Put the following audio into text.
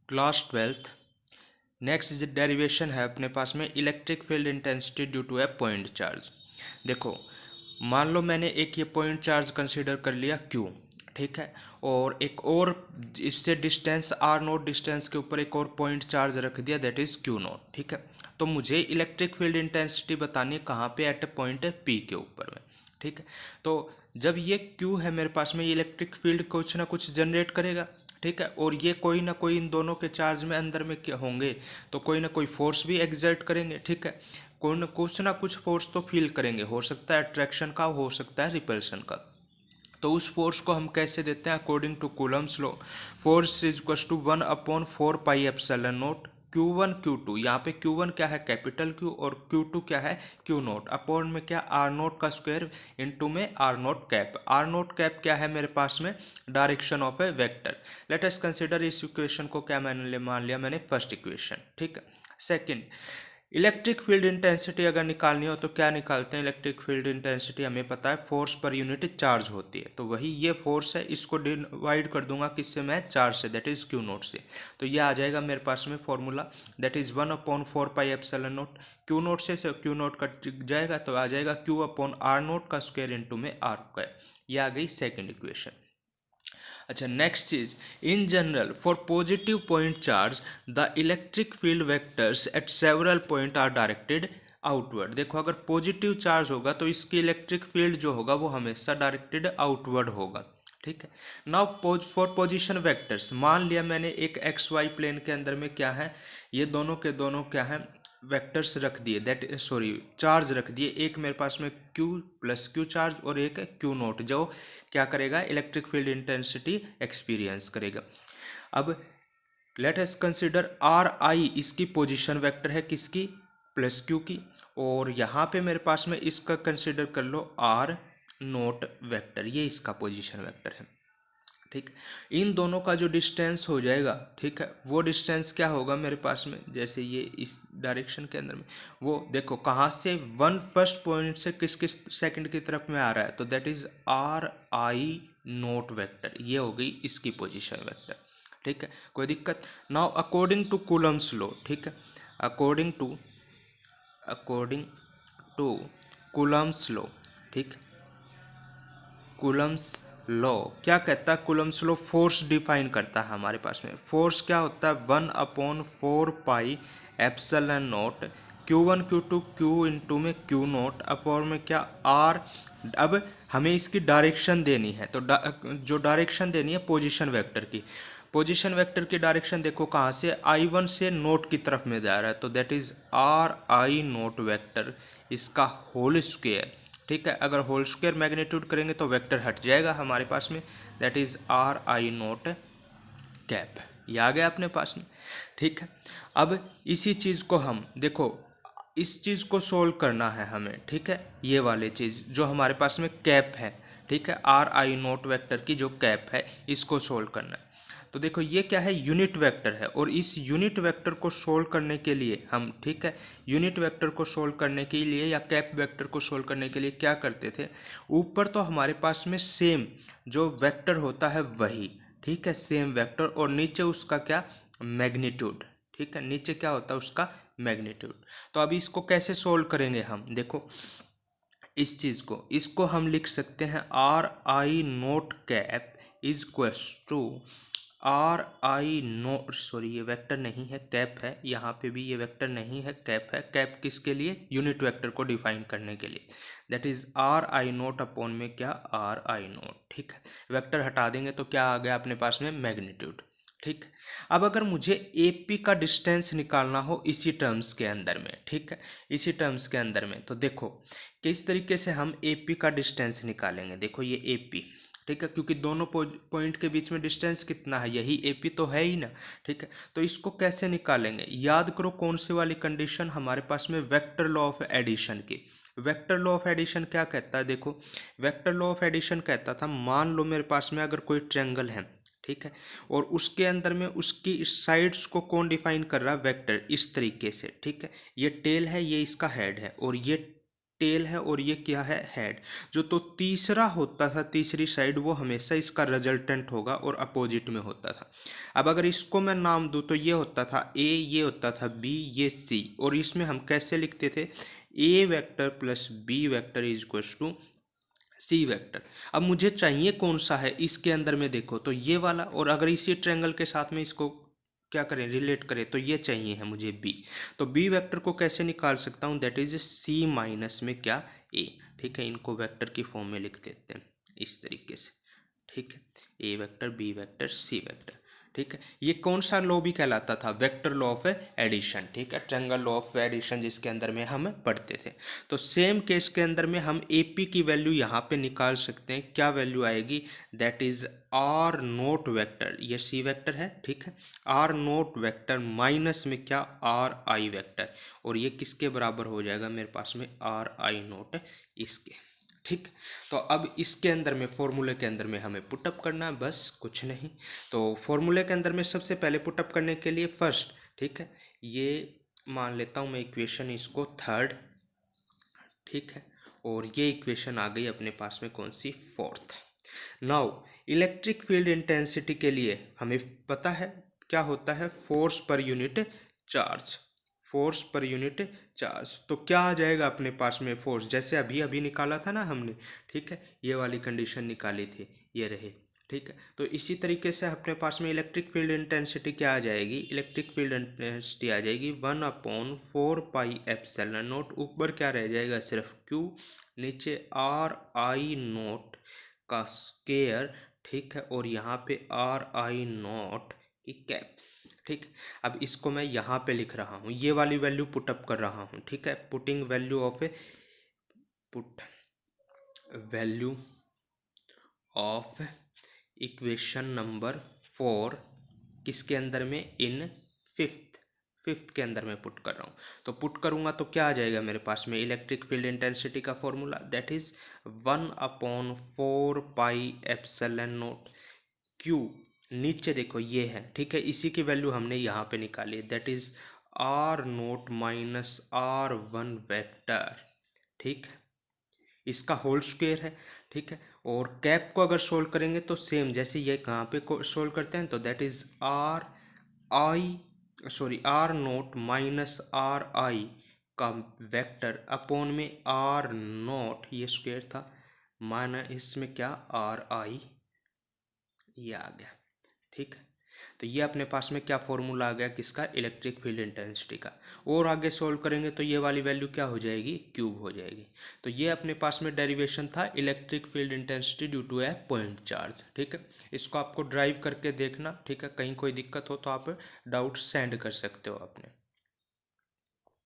Class twelfth. Next derivation है अपने पास में electric field intensity due to a point charge. देखो, मान लो मैंने एक ये पॉइंट चार्ज कंसीडर कर लिया Q, ठीक है, और एक और इससे डिस्टेंस R नोट डिस्टेंस के ऊपर एक और पॉइंट चार्ज रख दिया, दैट इज Q नोट, ठीक है। तो मुझे इलेक्ट्रिक फील्ड इंटेंसिटी बतानी है कहाँ पे, एट ए पॉइंट है P के ऊपर में, ठीक है। तो जब ये Q है मेरे पास में, ये इलेक्ट्रिक फील्ड कुछ ना कुछ जनरेट करेगा, ठीक है, और ये कोई ना कोई इन दोनों के चार्ज में अंदर में क्या होंगे, तो कोई ना कोई फोर्स भी एग्जर्ट करेंगे, ठीक है। कुछ ना कुछ फोर्स तो फील करेंगे, हो सकता है अट्रैक्शन का, हो सकता है रिपल्शन का। तो उस फोर्स को हम कैसे देते हैं, according to Coulomb's law, force is equal to 1/4 pi epsilon naught Q1 Q2। यहाँ पे Q1 क्या है, कैपिटल Q, और Q2 क्या है, Q नोट, अपॉन में क्या, R नोट का स्क्वायर, इनटू में R note cap. R note cap क्या है मेरे पास में, direction of A vector. Let us consider इस इक्वेशन को क्या मैंने मान लिया, मैंने फर्स्ट इक्वेशन, ठीक है। सेकंड, इलेक्ट्रिक फील्ड इंटेंसिटी अगर निकालनी हो तो क्या निकालते हैं, इलेक्ट्रिक फील्ड इंटेंसिटी हमें पता है फोर्स पर यूनिट चार्ज होती है, तो वही ये फोर्स है, इसको डिवाइड कर दूंगा किससे, मैं चार्ज से, दैट इज Q नोट से। तो ये आ जाएगा मेरे पास में formula, that is 1/4 pi epsilon naught. Q naught से Q नोट कट जाएगा तो आ जाएगा Q/R नोट का स्क्वायर इंटू में R स्क्वायर। ये आ गई सेकेंड इक्वेशन। अच्छा, नेक्स्ट चीज, in general for positive point charge the electric field vectors at several point are directed outward. देखो, अगर पॉजिटिव चार्ज होगा तो इसकी इलेक्ट्रिक फील्ड जो होगा वो हमेशा डायरेक्टेड आउटवर्ड होगा, ठीक है। नाउ फॉर पोजिशन वेक्टर्स, मान लिया मैंने एक एक्स वाई प्लेन के अंदर में क्या है, ये दोनों के दोनों क्या है, वेक्टर्स रख दिए, दैट सॉरी चार्ज रख दिए, एक मेरे पास में Q प्लस Q चार्ज और एक Q नोट, जो क्या करेगा, इलेक्ट्रिक फील्ड इंटेंसिटी एक्सपीरियंस करेगा। अब लेट अस कंसिडर RI इसकी पोजीशन वेक्टर है, किसकी, प्लस Q की, और यहाँ पे मेरे पास में इसका कंसिडर कर लो R नोट वेक्टर, ये इसका पोजीशन वेक्टर है, ठीक। इन दोनों का जो डिस्टेंस हो जाएगा, ठीक है, वो डिस्टेंस क्या होगा मेरे पास में, जैसे ये इस डायरेक्शन के अंदर में, वो देखो कहाँ से, वन फर्स्ट पॉइंट से किस किस सेकंड की तरफ में आ रहा है, तो that is RI note vector, ये हो गई इसकी पोजीशन वेक्टर, ठीक है, कोई दिक्कत। Now according to Coulomb's law, ठीक है, अकॉर्डिंग टू कूलम्स लॉ, ठीक, कूलम्स लॉ क्या कहता है, कूलम्स लॉ फोर्स डिफाइन करता है हमारे पास में, फोर्स क्या होता है, 1/4 pi epsilon naught Q1 Q2 Q into में Q नोट अपॉन में क्या R। अब हमें इसकी डायरेक्शन देनी है, तो जो डायरेक्शन देनी है पोजीशन वेक्टर की, पोजीशन वेक्टर की डायरेक्शन देखो कहाँ से, I1 से नोट की तरफ में जा रहा है, तो that is RI note vector, इसका होल स्क्वायर, ठीक है। अगर होल स्क्वायर मैग्नीट्यूड करेंगे तो वेक्टर हट जाएगा हमारे पास में, that is RI naught cap, ये आ गया अपने पास में, ठीक है। अब इसी चीज़ को हम देखो, इस चीज़ को सोल्व करना है हमें, ठीक है, ये वाली चीज़ जो हमारे पास में कैप है, ठीक है, RI नोट वेक्टर की जो कैप है, इसको सोल्व करना है। तो देखो ये क्या है, यूनिट वेक्टर है, और इस यूनिट वेक्टर को सोल्व करने के लिए हम, ठीक है, यूनिट वेक्टर को सोल्व करने के लिए या कैप वेक्टर को सोल्व करने के लिए क्या करते थे, ऊपर तो हमारे पास में सेम जो वेक्टर होता है वही, ठीक है, सेम वेक्टर, और नीचे उसका क्या, मैग्नीट्यूड, ठीक है, नीचे क्या होता है उसका मैग्नीट्यूड। तो अभी इसको कैसे सोल्व करेंगे हम, देखो इस चीज़ को, इसको हम लिख सकते हैं RI naught cap is equals to RI naught, sorry ये वेक्टर नहीं है, कैप है, यहाँ पे भी ये वेक्टर नहीं है, कैप है, कैप किसके लिए, यूनिट वेक्टर को डिफाइन करने के लिए, that is RI naught upon में क्या, RI नोट, ठीक है, वेक्टर हटा देंगे तो क्या आ गया अपने पास में, मैग्नीट्यूड, ठीक। अब अगर मुझे AP का डिस्टेंस निकालना हो इसी टर्म्स के अंदर में, ठीक है, इसी टर्म्स के अंदर में, तो देखो किस तरीके से हम AP का डिस्टेंस निकालेंगे, देखो ये AP, ठीक है, क्योंकि दोनों पॉइंट के बीच में डिस्टेंस कितना है, यही AP तो है ही ना, ठीक है। तो इसको कैसे निकालेंगे, याद करो कौन सी वाली कंडीशन हमारे पास में, वेक्टर लॉ ऑफ एडिशन की। वेक्टर लॉ ऑफ एडिशन क्या कहता है, देखो वेक्टर लॉ ऑफ एडिशन कहता था, मान लो मेरे पास में अगर कोई ट्रायंगल है, ठीक है, और उसके अंदर में उसकी साइड्स को कौन डिफाइन कर रहा है, वेक्टर, इस तरीके से, ठीक है, ये टेल है, ये इसका हेड है, और ये टेल है और ये क्या है, हेड। जो तो तीसरा होता था, तीसरी साइड, वो हमेशा इसका रिजल्टेंट होगा और अपोजिट में होता था। अब अगर इसको मैं नाम दूँ तो ये होता था ए, ये होता था बी, ये सी, और इसमें हम कैसे लिखते थे, A vector plus B vector is equal to C vector. अब मुझे चाहिए कौन सा है इसके अंदर में, देखो तो ये वाला, और अगर इसी ट्रायंगल के साथ में इसको क्या करें, रिलेट करें, तो ये चाहिए है मुझे बी। तो बी वेक्टर को कैसे निकाल सकता हूँ, दैट इज सी माइनस में क्या, ए। ठीक है, इनको वेक्टर की फॉर्म में लिख देते हैं इस तरीके से। ठीक है, ए vector, B vector, C vector. ठीक है, ये कौन सा लॉ भी कहलाता था, वेक्टर लॉ ऑफ एडिशन। ठीक है, ट्रायंगल लॉ ऑफ एडिशन जिसके अंदर में हम पढ़ते थे। तो सेम केस के अंदर में हम ए पी की वैल्यू यहाँ पे निकाल सकते हैं। क्या वैल्यू आएगी, that is R naught vector, ये सी वेक्टर है। ठीक है, आर नोट वेक्टर माइनस में क्या, आर आई वेक्टर, और ये किसके बराबर हो जाएगा मेरे पास में, आर आई नोट इसके। ठीक, तो अब इसके अंदर में फॉर्मूले के अंदर में हमें पुटअप करना है, बस कुछ नहीं। तो फॉर्मूले के अंदर में सबसे पहले पुटअप करने के लिए फर्स्ट, ठीक है, ये मान लेता हूँ मैं इक्वेशन इसको थर्ड। ठीक है, और ये इक्वेशन आ गई अपने पास में कौन सी, fourth. Now electric field intensity के लिए हमें पता है क्या होता है, force per unit charge, force per unit charge. तो क्या आ जाएगा अपने पास में फोर्स, जैसे अभी अभी निकाला था ना हमने। ठीक है, ये वाली कंडीशन निकाली थी, ये रहे। ठीक है, तो इसी तरीके से अपने पास में इलेक्ट्रिक फील्ड इंटेंसिटी क्या आ जाएगी, इलेक्ट्रिक फील्ड इंटेंसिटी आ जाएगी 1/4πε0। ऊपर क्या रह जाएगा, सिर्फ Q, नीचे आर आई नोट का स्केयर। ठीक है, और यहाँ पे आर आई नोट की कैप। ठीक, अब इसको मैं यहाँ पे लिख रहा हूँ, ये वाली वैल्यू पुटअप कर रहा हूँ। ठीक है, putting value of put value of equation number 4 किसके अंदर में, इन फिफ्थ के अंदर में पुट कर रहा हूँ। तो पुट करूँगा तो क्या आ जाएगा मेरे पास में, इलेक्ट्रिक फील्ड इंटेंसिटी का फॉर्मूला, दैट इज 1/4πε0 Q। नीचे देखो ये है। ठीक है, इसी की वैल्यू हमने यहाँ पे निकाली, that is R naught minus R one vector. ठीक है, इसका होल स्क्वायर है। ठीक है, और कैप को अगर सोल्व करेंगे तो सेम जैसे ये कहाँ पे सोल्व करते हैं, तो that is R naught minus R I का वेक्टर अपॉन में आर नोट, ये स्क्वायर था, माना इसमें क्या, आर आई, ये आ गया। ठीक है, तो ये अपने पास में क्या फॉर्मूला आ गया किसका, इलेक्ट्रिक फील्ड इंटेंसिटी का। और आगे सोल्व करेंगे तो ये वाली वैल्यू क्या हो जाएगी, क्यूब हो जाएगी। तो ये अपने पास में डेरिवेशन था electric field intensity due to a point charge. ठीक है, इसको आपको ड्राइव करके देखना। ठीक है, कहीं कोई दिक्कत हो तो आप डाउट सेंड कर सकते हो अपने।